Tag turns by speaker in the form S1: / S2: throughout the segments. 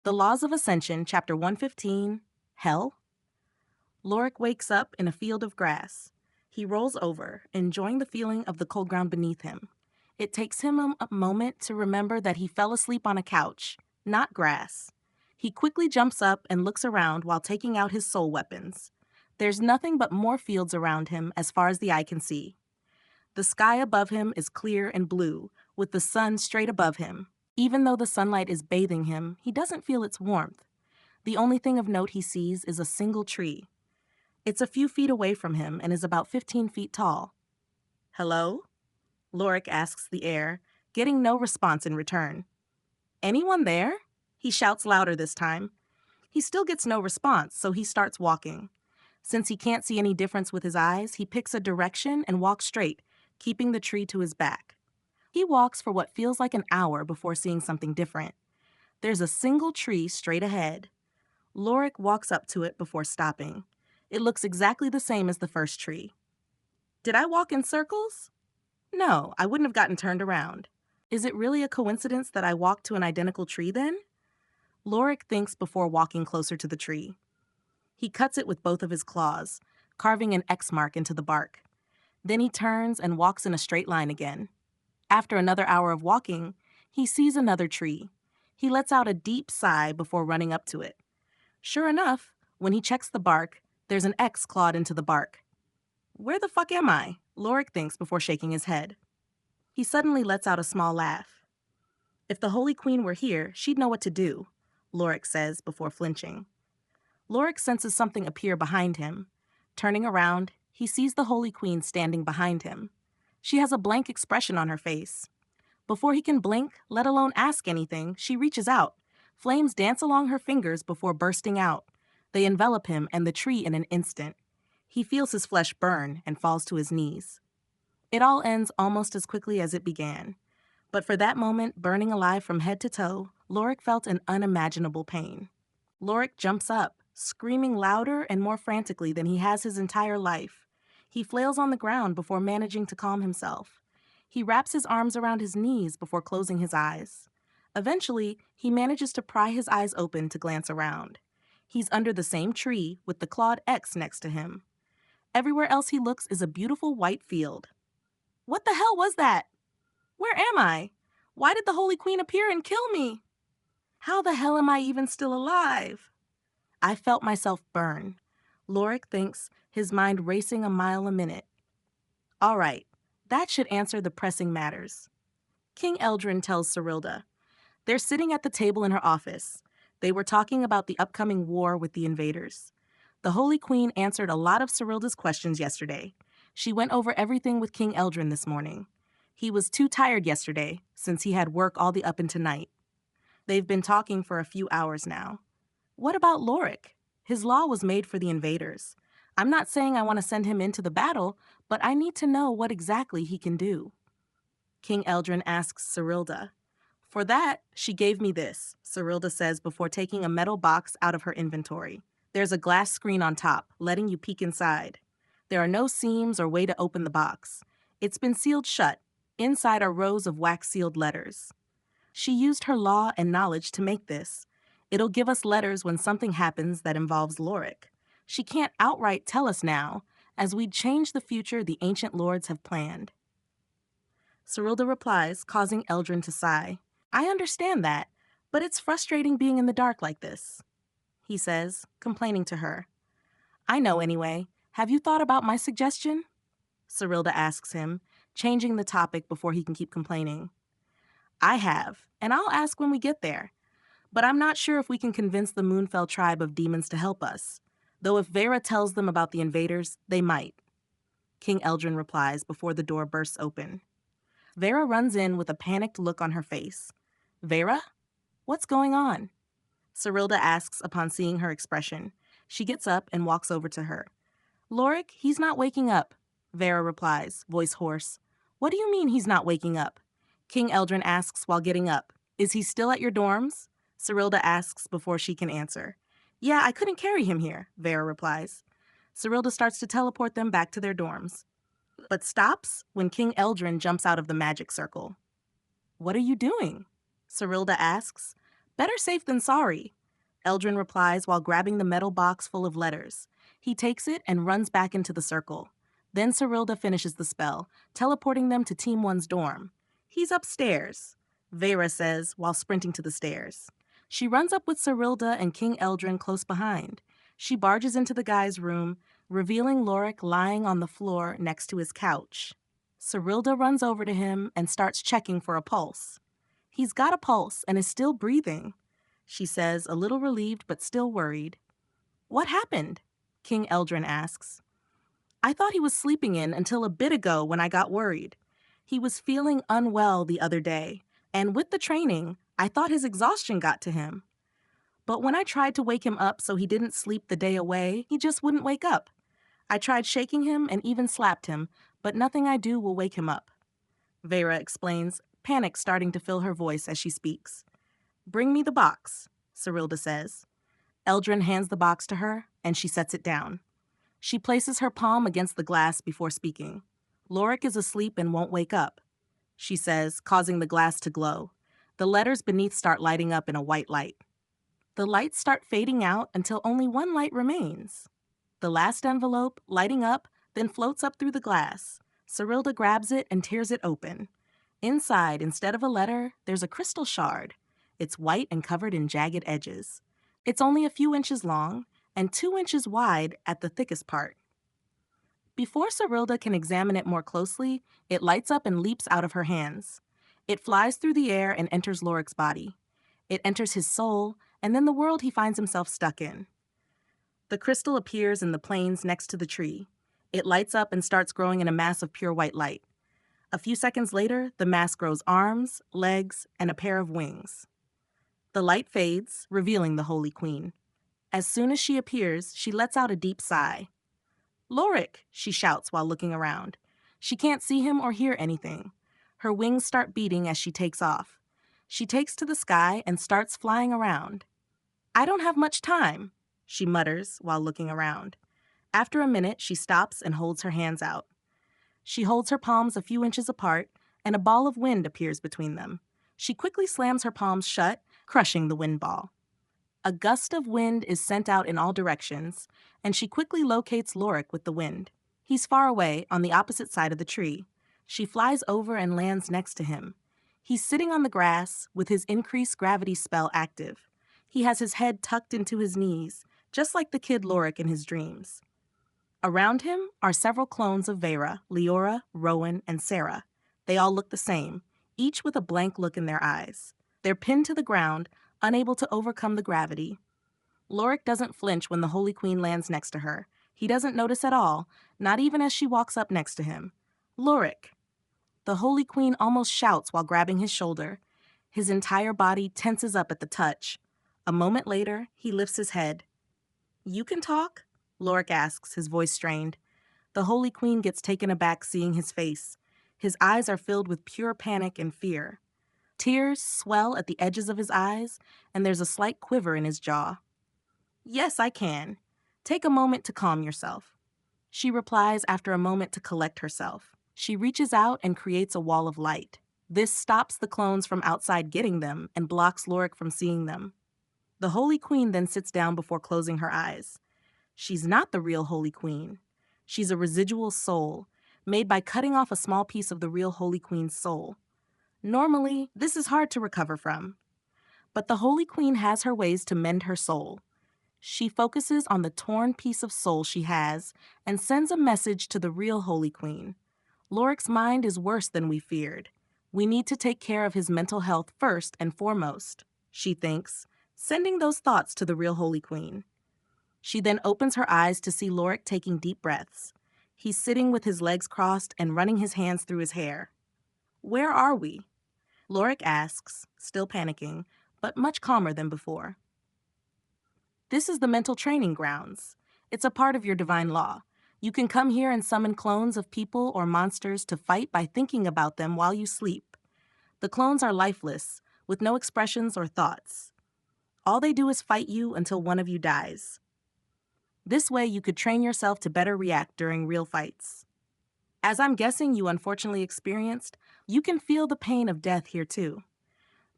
S1: The Laws of Ascension, Chapter 115, Hell. Lorik wakes up in a field of grass. He rolls over, enjoying the feeling of the cold ground beneath him. It takes him a moment to remember that he fell asleep on a couch, not grass. He quickly jumps up and looks around while taking out his soul weapons. There's nothing but more fields around him as far as the eye can see. The sky above him is clear and blue, with the sun straight above him. Even though the sunlight is bathing him, he doesn't feel its warmth. The only thing of note he sees is a single tree. It's a few feet away from him and is about 15 feet tall. "Hello?" Lorik asks the air, getting no response in return. "Anyone there?" He shouts louder this time. He still gets no response, so he starts walking. Since he can't see any difference with his eyes, he picks a direction and walks straight, keeping the tree to his back. He walks for what feels like an hour before seeing something different. There's a single tree straight ahead. Lorik walks up to it before stopping. It looks exactly the same as the first tree. Did I walk in circles? No, I wouldn't have gotten turned around. Is it really a coincidence that I walked to an identical tree then? Lorik thinks before walking closer to the tree. He cuts it with both of his claws, carving an X mark into the bark. Then he turns and walks in a straight line again. After another hour of walking, he sees another tree. He lets out a deep sigh before running up to it. Sure enough, when he checks the bark, there's an X clawed into the bark. Where the fuck am I? Lorik thinks before shaking his head. He suddenly lets out a small laugh. If the Holy Queen were here, she'd know what to do, Lorik says before flinching. Lorik senses something appear behind him. Turning around, he sees the Holy Queen standing behind him. She has a blank expression on her face. Before he can blink, let alone ask anything, she reaches out. Flames dance along her fingers before bursting out. They envelop him and the tree in an instant. He feels his flesh burn and falls to his knees. It all ends almost as quickly as it began. But for that moment, burning alive from head to toe, Lorik felt an unimaginable pain. Lorik jumps up, screaming louder and more frantically than he has his entire life. He flails on the ground before managing to calm himself. He wraps his arms around his knees before closing his eyes. Eventually, he manages to pry his eyes open to glance around. He's under the same tree with the clawed X next to him. Everywhere else he looks is a beautiful white field. What the hell was that? Where am I? Why did the Holy Queen appear and kill me? How the hell am I even still alive? I felt myself burn. Lorik thinks, his mind racing a mile a minute. All right, that should answer the pressing matters. King Eldrin tells Cyrilda. They're sitting at the table in her office. They were talking about the upcoming war with the invaders. The Holy Queen answered a lot of Cyrilda's questions yesterday. She went over everything with King Eldrin this morning. He was too tired yesterday, since he had work all the up into night. They've been talking for a few hours now. What about Lorik? His law was made for the invaders. I'm not saying I want to send him into the battle, but I need to know what exactly he can do. King Eldrin asks Cyrilda. For that, she gave me this, Cyrilda says before taking a metal box out of her inventory. There's a glass screen on top, letting you peek inside. There are no seams or way to open the box. It's been sealed shut. Inside are rows of wax-sealed letters. She used her law and knowledge to make this. It'll give us letters when something happens that involves Lorik. She can't outright tell us now, as we'd change the future the ancient lords have planned. Cyrilda replies, causing Eldrin to sigh. I understand that, but it's frustrating being in the dark like this, he says, complaining to her. I know anyway. Have you thought about my suggestion? Cyrilda asks him, changing the topic before he can keep complaining. I have, and I'll ask when we get there. But I'm not sure if we can convince the Moonfell tribe of demons to help us. Though if Vera tells them about the invaders, they might. King Eldrin replies before the door bursts open. Vera runs in with a panicked look on her face. Vera? What's going on? Cyrilda asks upon seeing her expression. She gets up and walks over to her. Lorik, he's not waking up, Vera replies, voice hoarse. What do you mean he's not waking up? King Eldrin asks while getting up. Is he still at your dorms? Cyrilda asks before she can answer. Yeah, I couldn't carry him here, Vera replies. Cyrilda starts to teleport them back to their dorms, but stops when King Eldrin jumps out of the magic circle. What are you doing? Cyrilda asks, Better safe than sorry, Eldrin replies while grabbing the metal box full of letters. He takes it and runs back into the circle. Then Cyrilda finishes the spell, teleporting them to Team 1's dorm. He's upstairs, Vera says while sprinting to the stairs. She runs up with Cyrilda and King Eldrin close behind. She barges into the guy's room, revealing Lorik lying on the floor next to his couch. Cyrilda runs over to him and starts checking for a pulse. He's got a pulse and is still breathing, she says, a little relieved but still worried. What happened? King Eldrin asks. I thought he was sleeping in until a bit ago when I got worried. He was feeling unwell the other day, and with the training, I thought his exhaustion got to him. But when I tried to wake him up so he didn't sleep the day away, he just wouldn't wake up. I tried shaking him and even slapped him, but nothing I do will wake him up. Vera explains, panic starting to fill her voice as she speaks. Bring me the box, Cyrilda says. Eldrin hands the box to her, and she sets it down. She places her palm against the glass before speaking. Lorik is asleep and won't wake up, she says, causing the glass to glow. The letters beneath start lighting up in a white light. The lights start fading out until only one light remains. The last envelope, lighting up, then floats up through the glass. Cyrilda grabs it and tears it open. Inside, instead of a letter, there's a crystal shard. It's white and covered in jagged edges. It's only a few inches long and 2 inches wide at the thickest part. Before Cyrilda can examine it more closely, it lights up and leaps out of her hands. It flies through the air and enters Lorik's body. It enters his soul, and then the world he finds himself stuck in. The crystal appears in the plains next to the tree. It lights up and starts growing in a mass of pure white light. A few seconds later, the mass grows arms, legs, and a pair of wings. The light fades, revealing the Holy Queen. As soon as she appears, she lets out a deep sigh. Lorik, she shouts while looking around. She can't see him or hear anything. Her wings start beating as she takes off. She takes to the sky and starts flying around. I don't have much time, she mutters while looking around. After a minute, she stops and holds her hands out. She holds her palms a few inches apart, and a ball of wind appears between them. She quickly slams her palms shut, crushing the wind ball. A gust of wind is sent out in all directions, and she quickly locates Lorik with the wind. He's far away, on the opposite side of the tree. She flies over and lands next to him. He's sitting on the grass, with his increased gravity spell active. He has his head tucked into his knees, just like the kid Lorik in his dreams. Around him are several clones of Vera, Leora, Rowan, and Sarah. They all look the same, each with a blank look in their eyes. They're pinned to the ground, unable to overcome the gravity. Lorik doesn't flinch when the Holy Queen lands next to her. He doesn't notice at all, not even as she walks up next to him. Lorik! The Holy Queen almost shouts while grabbing his shoulder. His entire body tenses up at the touch. A moment later, he lifts his head. You can talk? Lorik asks, his voice strained. The Holy Queen gets taken aback seeing his face. His eyes are filled with pure panic and fear. Tears swell at the edges of his eyes, and there's a slight quiver in his jaw. Yes, I can. Take a moment to calm yourself. She replies after a moment to collect herself. She reaches out and creates a wall of light. This stops the clones from outside getting them and blocks Lorik from seeing them. The Holy Queen then sits down before closing her eyes. She's not the real Holy Queen. She's a residual soul, made by cutting off a small piece of the real Holy Queen's soul. Normally, this is hard to recover from. But the Holy Queen has her ways to mend her soul. She focuses on the torn piece of soul she has and sends a message to the real Holy Queen. Lorik's mind is worse than we feared. We need to take care of his mental health first and foremost, she thinks, sending those thoughts to the real Holy Queen. She then opens her eyes to see Lorik taking deep breaths. He's sitting with his legs crossed and running his hands through his hair. Where are we? Lorik asks, still panicking, but much calmer than before. This is the mental training grounds. It's a part of your divine law. You can come here and summon clones of people or monsters to fight by thinking about them while you sleep. The clones are lifeless, with no expressions or thoughts. All they do is fight you until one of you dies. This way you could train yourself to better react during real fights. As I'm guessing you unfortunately experienced, you can feel the pain of death here too.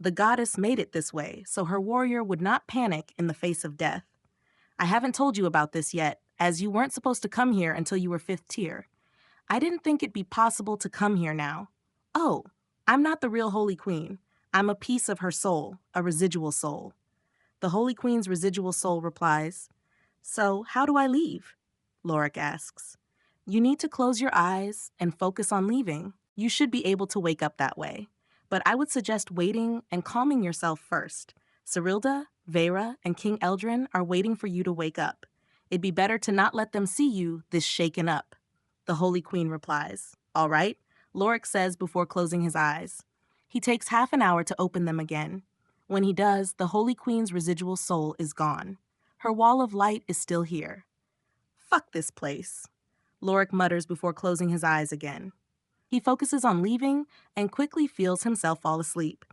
S1: The goddess made it this way so her warrior would not panic in the face of death. I haven't told you about this yet, as you weren't supposed to come here until you were 5th tier. I didn't think it'd be possible to come here now. Oh, I'm not the real Holy Queen. I'm a piece of her soul, a residual soul. The Holy Queen's residual soul replies, "So, how do I leave?" Lorik asks. "You need to close your eyes and focus on leaving. You should be able to wake up that way. But I would suggest waiting and calming yourself first. Cyrilda, Vera, and King Eldrin are waiting for you to wake up. It'd be better to not let them see you this shaken up." The Holy Queen replies, "All right," Lorik says before closing his eyes. He takes half an hour to open them again. When he does, the Holy Queen's residual soul is gone. Her wall of light is still here. "Fuck this place," Lorik mutters before closing his eyes again. He focuses on leaving and quickly feels himself fall asleep.